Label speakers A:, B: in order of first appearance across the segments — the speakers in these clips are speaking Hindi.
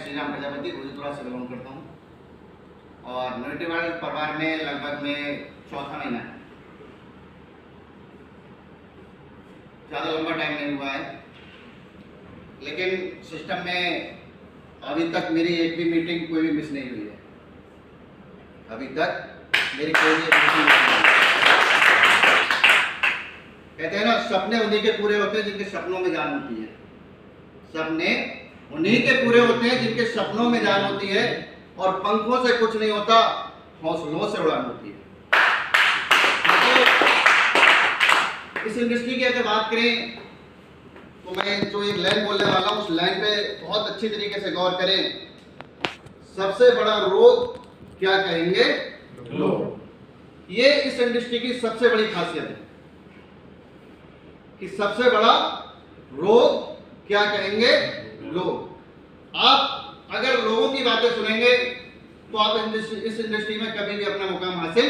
A: श्री राम प्रजापति भोजपुरा से बिलोंग करता हूँ और न्यूट्रीवाल परिवार में लगभग में चौथा महीना है। ज़्यादा लंबा टाइम नहीं हुआ है, लेकिन सिस्टम में अभी तक मेरी एक भी मीटिंग कोई भी मिस नहीं हुई है। अभी तक मेरी कोई भी मीटिंग नहीं हुई है। कहते हैं ना, सपने उन्हीं के पूरे होते हैं जिनके सपनों में जान होती है। सपने उन्हीं के पूरे होते हैं जिनके सपनों में जान होती है, और पंखों से कुछ नहीं होता, हौसलों से उड़ान होती है। इस इंडस्ट्री की अगर बात करें तो मैं जो एक लाइन बोलने वाला हूं, उस लाइन पे बहुत अच्छी तरीके से गौर करें। सबसे बड़ा रोग क्या कहेंगे? लोग। ये इस इंडस्ट्री की सबसे बड़ी खासियत है कि सबसे बड़ा रोग क्या कहेंगे? लोग। आप अगर लोगों की बातें सुनेंगे तो आप इस इंडस्ट्री में कभी भी अपना मुकाम हासिल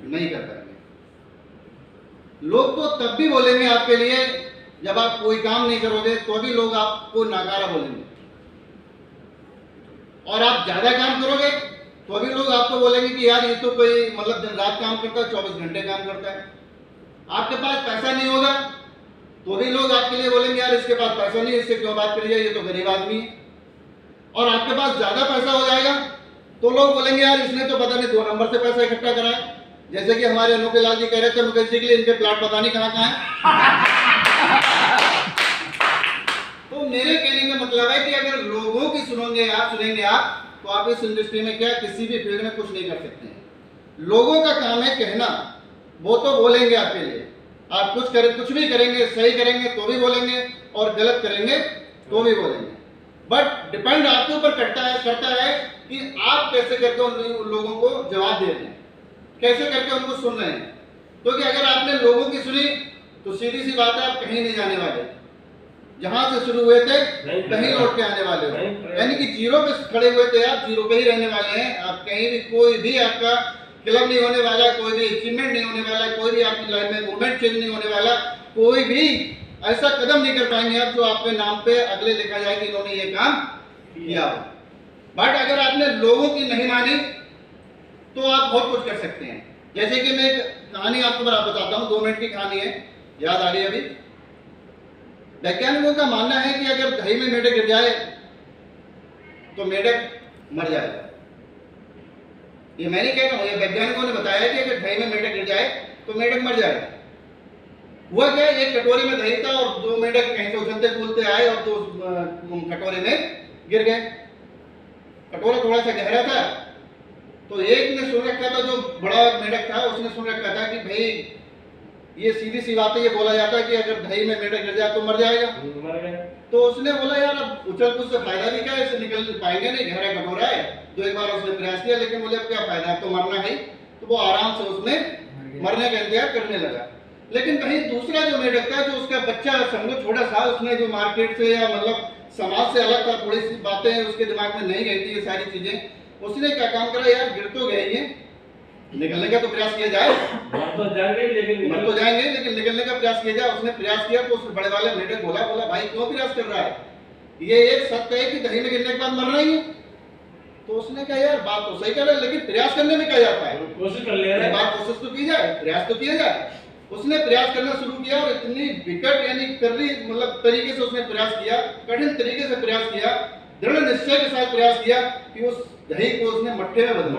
A: नहीं कर पाएंगे। लोग तो तब भी बोलेंगे आपके लिए जब आप कोई काम नहीं करोगे, तो भी लोग आपको नाकारा बोलेंगे, और आप ज्यादा काम करोगे तो भी लोग आपको बोलेंगे कि यार ये तो कोई मतलब दिन रात काम करता है, 24 घंटे काम करता है। आपके पास पैसा नहीं होगा तो भी लोग आपके लिए बोलेंगे यार इसके पास पैसा नहीं, इससे क्यों बात करिए, ये तो गरीब आदमी है। और आपके पास ज्यादा पैसा हो जाएगा तो लोग बोलेंगे यार इसने तो पता नहीं 2 नंबर से पैसा इकट्ठा करा है। जैसे कि हमारे अनोखे लाल जी कह रहे थे मुकेश जी के लिए इनके प्लाट पता नहीं कहाँ है। तो मेरे कहने का मतलब है कि अगर लोगों की सुनेंगे आप तो आप इस इंडस्ट्री में क्या किसी भी फील्ड में कुछ नहीं कर सकते हैं। लोगों का काम है कहना, वो तो बोलेंगे आपके लिए। आप कुछ भी करेंगे, सही करेंगे तो भी बोलेंगे और गलत करेंगे तो भी बोलेंगे, बट डिपेंड आपके ऊपर करता है कि आप कैसे करके उन लोगों को जवाब दे रहे हैं, कैसे करके उनको सुन रहे हैं। क्योंकि अगर आपने लोगों की सुनी तो सीधी सी बात है, आप कहीं नहीं जाने वाले। जहां से शुरू हुए थे कहीं लौट के आने वाले हो, यानी कि जीरो पे खड़े हुए थे आप, जीरो पे ही रहने वाले हैं। आप कहीं भी, कोई भी आपका क्लब नहीं होने वाला, कोई भी अचीवमेंट नहीं होने वाला, कोई भी आपकी लाइफ में मूवमेंट चेंज नहीं होने वाला, कोई भी ऐसा कदम नहीं कर पाएंगे आप जो आपके नाम पे अगले लिखा जाए कि इन्होंने ये काम किया। बट अगर आपने लोगों की नहीं मानी तो आप बहुत कुछ कर सकते हैं। जैसे कि मैं एक कहानी आपको बताता हूँ, 2 मिनट की कहानी है, याद आ रही है अभी। वैज्ञानिकों का मानना है कि अगर दही में मेढक गिर जाए तो मेढक मर जाएगा। ये मैं नहीं कह रहा हूं, ये वैज्ञानिकों ने बताया कि अगर दही में मेढक गिर जाए तो मेढक मर जाएगा। हुआ क्या, एक कटोरी में दही था और 2 मेढक कहीं से उछलते कूदते आए और 2 कटोरे में गिर गए। कटोरा थोड़ा सा गहरा था, तो एक ने सुन रखा था, जो बड़ा मेढक था उसने सुन रखा था कि भाई ये सीधी सी बात है, ये बोला जाता है कि अगर दही में मेढक गिर जाए तो मर जाएगा। तो उसने बोला यार अब उछल कूद से फायदा भी क्या है, इससे निकल पाएंगे नहीं, गहरा कटोरा है। 2 बार उसने प्रयास किया, लेकिन बोले अब क्या फायदा, तो मरना है। तो वो आराम से उसमें मरने का इंतजार करने लगा। लेकिन कहीं दूसरा जो मेढक था, जो उसका बच्चा समझो छोटा सा, उसने जो मार्केट से या मतलब समाज से अलग था, थोड़ी सी बातें उसके दिमाग में नहीं गई थी ये सारी चीजें, उसने क्या काम करा, यार गिर तो गए ये, निकलने का तो प्रयास किया जाए, मर तो जाएंगे लेकिन निकलने का प्रयास किया जाए। उसने प्रयास किया तो उस बड़े वाले मेढक बोला भाई क्यों प्रयास कर रहा है, ये एक सत्य है कि दही में गिरने के बाद मरना ही है। तो उसने कहा यार बात तो सही कर रहा है, लेकिन प्रयास करने में क्या जाता है, कोशिश कर ले रहा है, कोशिश तो की जाए, प्रयास तो किया जाए। उसने प्रयास करना शुरू किया और इतनी विकट यानी कर्री मतलब तरीके से उसने प्रयास किया, कठिन तरीके से प्रयास किया, दृढ़ निश्चय के साथ प्रयास किया कि उस दही को उसने मट्ठे में बदल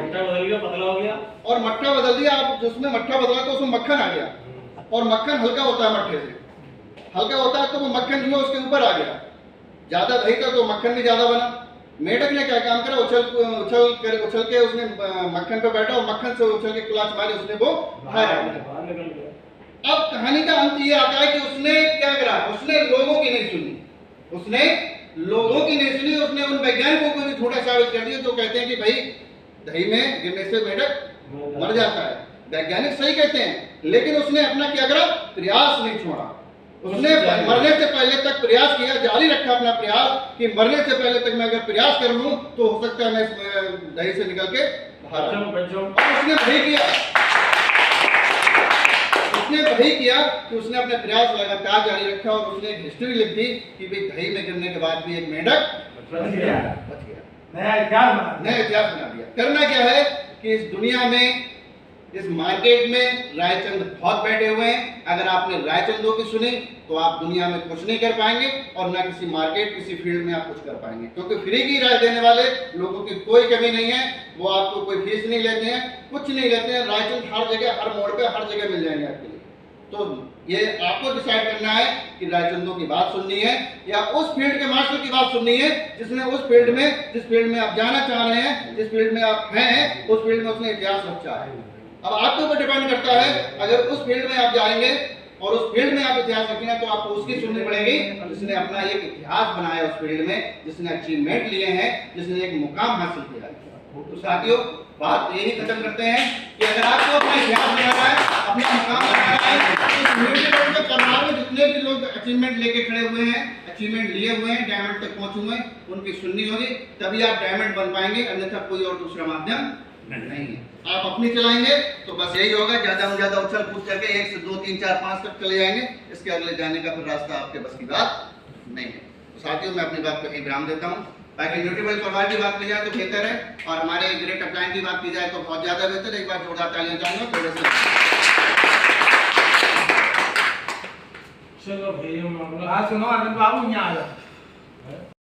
A: दिया, पतला हो गया। और मट्ठा बदल दिया, आप उसमें मट्ठा बदला तो उसमें मक्खन आ गया, और मक्खन हल्का होता है, मट्ठे से हल्का होता है, तो वो मक्खन जो है उसके ऊपर आ गया। ज्यादा दही था तो मक्खन भी ज्यादा बना। मेढक ने क्या काम करा, उछल के उसने मक्खन पे बैठा और मक्खन से उछल के कुलाच मारी, उसने वो बाहर निकल गया। अब कहानी का अंत ये आता है कि उसने क्या करा, उसने लोगों की नहीं सुनी, उसने उन वैज्ञानिकों को भी थोड़ा साबित कर दिया जो कहते हैं कि भाई दही में गिरने से मेढक मर जाता है। वैज्ञानिक सही कहते हैं, लेकिन उसने अपना क्या करा, प्रयास नहीं छोड़ा। उसने मरने से पहले तक प्रयास किया, जारी रखा अपना प्रयास कि मरने से पहले तक मैं अगर प्रयास कर लूं तो हो सकता है मैं दही से निकल के बाहर आ जाऊं। और उसने वही किया कि उसने अपने प्रयास लगातार जारी रखा और उसने एक हिस्ट्री लिख दी कि भाई दही में गिरने के बाद भी एक मेढक
B: बच गया।
A: बच गया,
B: नया इतिहास बना दिया।
A: नया इतिहास बना दिया। करना क्या है कि इस दुनिया में, इस मार्केट में रायचंद बहुत बैठे हुए हैं। अगर आपने रायचंदों की सुनी तो आप दुनिया में कुछ नहीं कर पाएंगे और ना किसी मार्केट, किसी फील्ड में आप कुछ कर पाएंगे, क्योंकि फ्री की राय देने वाले लोगों की कोई कमी नहीं है। वो आपको कोई फीस नहीं लेते हैं, कुछ नहीं लेते हैं। रायचंद हर जगह, हर मोड़ पे, हर जगह मिल जाएंगे आपके लिए। तो ये आपको डिसाइड करना है कि रायचंदों की बात सुननी है या उस फील्ड के मास्टर की बात सुननी है जिसने उस फील्ड में, जिस फील्ड में आप जाना चाह रहे हैं, जिस फील्ड में आप हैं, उस फील्ड में उसने इतिहास रचा है। अब आपके ऊपर डिपेंड करता है, अगर उस फील्ड में आप जाएंगे और उस फील्ड में आप इतिहास रखेंगे तो आपको उसकी सुननी पड़ेगी जिसने अपना एक इतिहास बनाया उस फील्ड में, जिसने अचीवमेंट लिए हैं, जिसने एक मुकाम हासिल किया है। तो साथियों, बात यही खत्म करते हैं कि अगर आपको अपना इतिहास बनाना है, अपना मुकाम बनाना है, तो परिवार में जितने भी लोग अचीवमेंट लेके खड़े हुए हैं, अचीवमेंट लिए हुए हैं, डायमंड तक पहुंचे हुए हैं, उनकी सुननी होगी, तभी आप डायमंड बन पाएंगे, अन्यथा कोई और दूसरा माध्यम नहीं है। आप अपनी चलाएंगे तो बस यही होगा, ज्यादा से ज्यादा उछल कूद करके 1 से 2 3 4 5 तक चले जाएंगे। इसके अगले जाने का फिर रास्ता आपके बस की बात नहीं है। तो साथियों, मैं अपनी बात को यही विराम देता हूँ। बाकी न्यूट्रीबल परिवार की बात की जाए तो बेहतर है, और हमारे ग्रेट अपलाइन की बात की जाए तो बहुत ज्यादा बेहतर है। एक बार जोरदार तालियां चाहूंगा थोड़े से।
B: चलो भैया, सुनो आनंद बाबू यहाँ आ जाओ।